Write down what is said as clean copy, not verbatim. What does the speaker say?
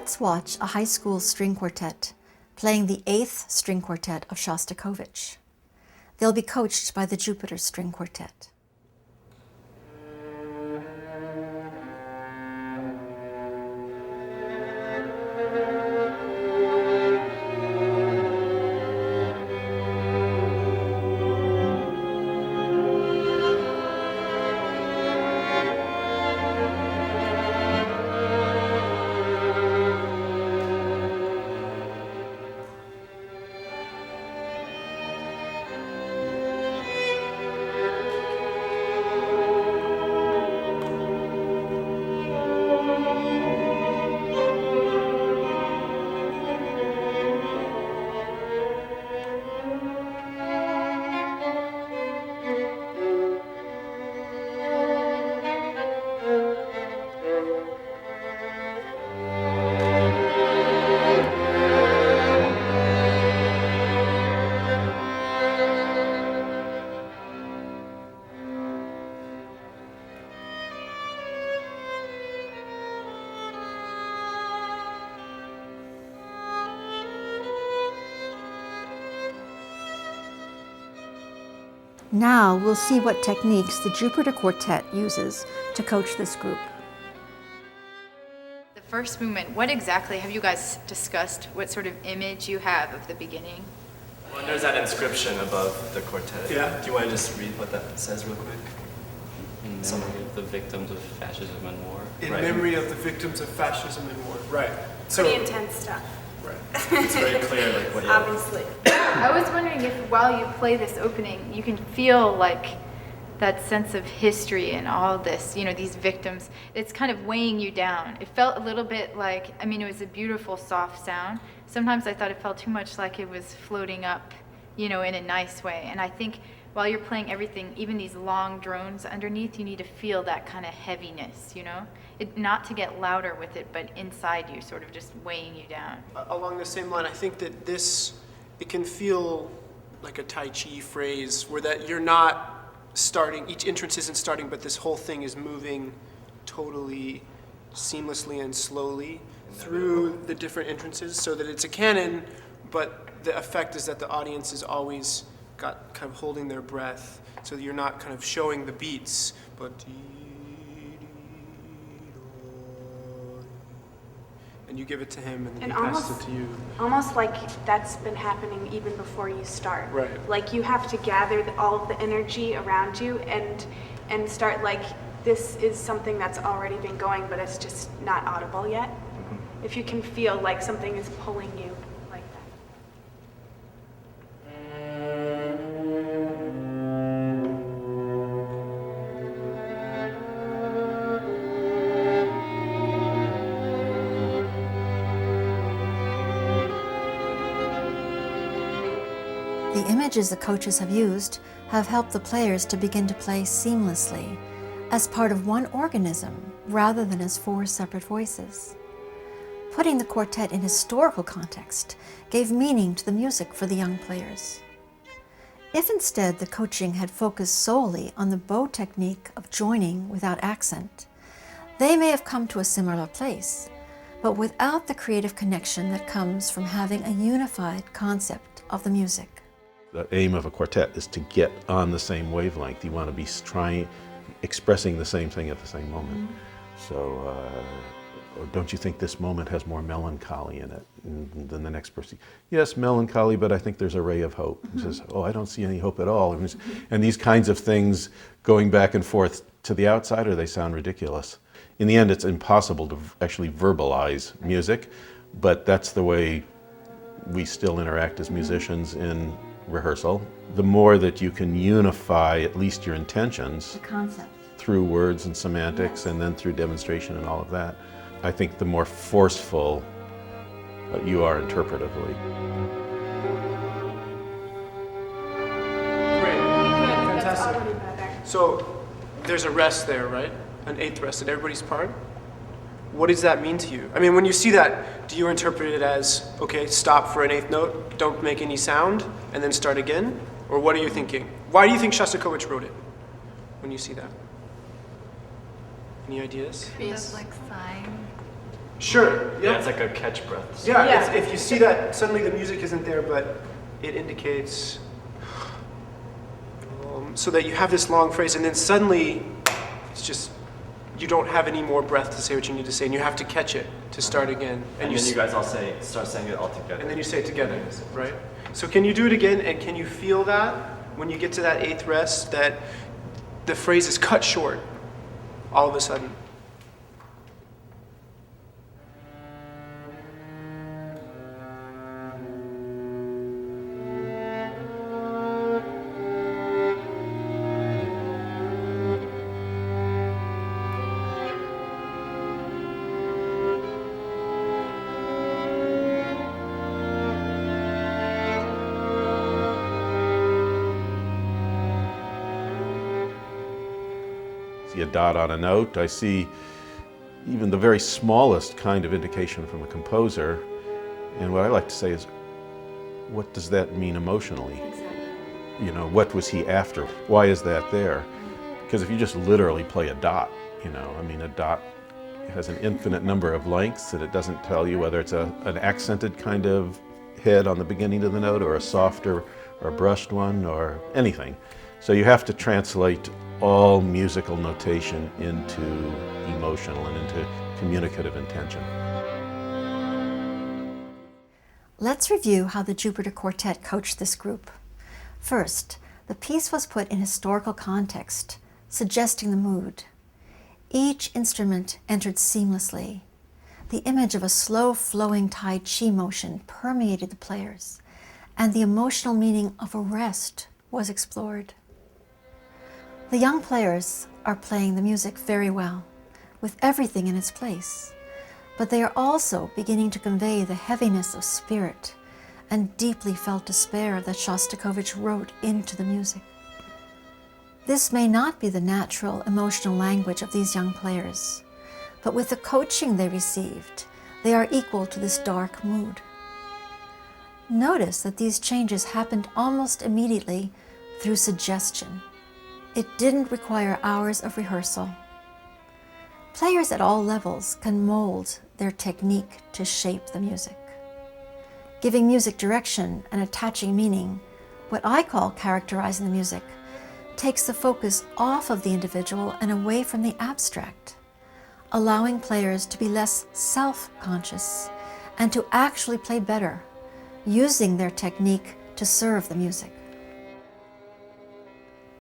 Let's watch a high school string quartet playing the 8th string quartet of Shostakovich. They'll be coached by the Jupiter String Quartet. Now we'll see what techniques the Jupiter Quartet uses to coach this group. The first movement, what exactly have you guys discussed? What sort of image you have of the beginning? Well, there's that inscription above the quartet. Yeah. Do you want to just read what that says real quick? In memory of the victims of fascism and war. In Right. memory of the victims of fascism and war. Right. So, Pretty intense stuff, right. It's very clear, like what you obviously. I was wondering if while you play this opening, you can feel like that sense of history and all this, you know, these victims, it's kind of weighing you down. It felt a little bit like, I mean, it was a beautiful, soft sound. Sometimes I thought it felt too much like it was floating up, you know, in a nice way. And I think while you're playing everything, even these long drones underneath, you need to feel that kind of heaviness, you know? Not to get louder with it, but inside you, sort of just weighing you down. Along the same line, I think that it can feel like a Tai Chi phrase where that you're not starting, each entrance isn't starting, but this whole thing is moving totally seamlessly and slowly through the different entrances so that it's a canon, but the effect is that the audience is always got kind of holding their breath so that you're not kind of showing the beats, but and you give it to him and then And he passes it to you. Almost like that's been happening even before you start. Right. Like you have to gather all of the energy around you and start like this is something that's already been going, but it's just not audible yet. Mm-hmm. If you can feel like something is pulling you like that. The images the coaches have used have helped the players to begin to play seamlessly, as part of one organism rather than as 4 separate voices. Putting the quartet in historical context gave meaning to the music for the young players. If instead the coaching had focused solely on the bow technique of joining without accent, they may have come to a similar place, but without the creative connection that comes from having a unified concept of the music. The aim of a quartet is to get on the same wavelength. You want to be expressing the same thing at the same moment. So, or don't you think this moment has more melancholy in it than the next person? Yes, melancholy, but I think there's a ray of hope. He says, oh, I don't see any hope at all. And these kinds of things going back and forth, to the outsider, they sound ridiculous. In the end, it's impossible to actually verbalize music, but that's the way we still interact as musicians in rehearsal. The more that you can unify at least your intentions, The concept. through words and semantics, and then through demonstration and all of that, I think the more forceful you are interpretively. Great. That's Fantastic. already better. So there's a rest there, right? An 8th rest at everybody's part. What does that mean to you? I mean, when you see that, do you interpret it as, okay, stop for an 8th note, don't make any sound, and then start again? Or what are you thinking? Why do you think Shostakovich wrote it when you see that? Any ideas? Feels like sighing. Sure. Yeah, Yeah. it's like a catch breath. Yeah. Yeah. If you see that suddenly the music isn't there, but it indicates so that you have this long phrase, and then suddenly it's just you don't have any more breath to say what you need to say, and you have to catch it to start again. And then you guys all start saying it all together. And then you say it together, right? So can you do it again, and can you feel that when you get to that eighth rest, that the phrase is cut short all of a sudden? See a dot on a note. I see even the very smallest kind of indication from a composer. And what I like to say is, what does that mean emotionally? You know, what was he after? Why is that there? Because if you just literally play a dot, you know, I mean, a dot has an infinite number of lengths, and it doesn't tell you whether it's an accented kind of head on the beginning of the note, or a softer or brushed one, or anything. So you have to translate all musical notation into emotional and into communicative intention. Let's review how the Jupiter Quartet coached this group. First, the piece was put in historical context, suggesting the mood. Each instrument entered seamlessly. The image of a slow flowing Tai Chi motion permeated the players, and the emotional meaning of a rest was explored. The young players are playing the music very well, with everything in its place, but they are also beginning to convey the heaviness of spirit and deeply felt despair that Shostakovich wrote into the music. This may not be the natural emotional language of these young players, but with the coaching they received, they are equal to this dark mood. Notice that these changes happened almost immediately through suggestion. It didn't require hours of rehearsal. Players at all levels can mold their technique to shape the music. Giving music direction and attaching meaning, what I call characterizing the music, takes the focus off of the individual and away from the abstract, allowing players to be less self-conscious and to actually play better, using their technique to serve the music.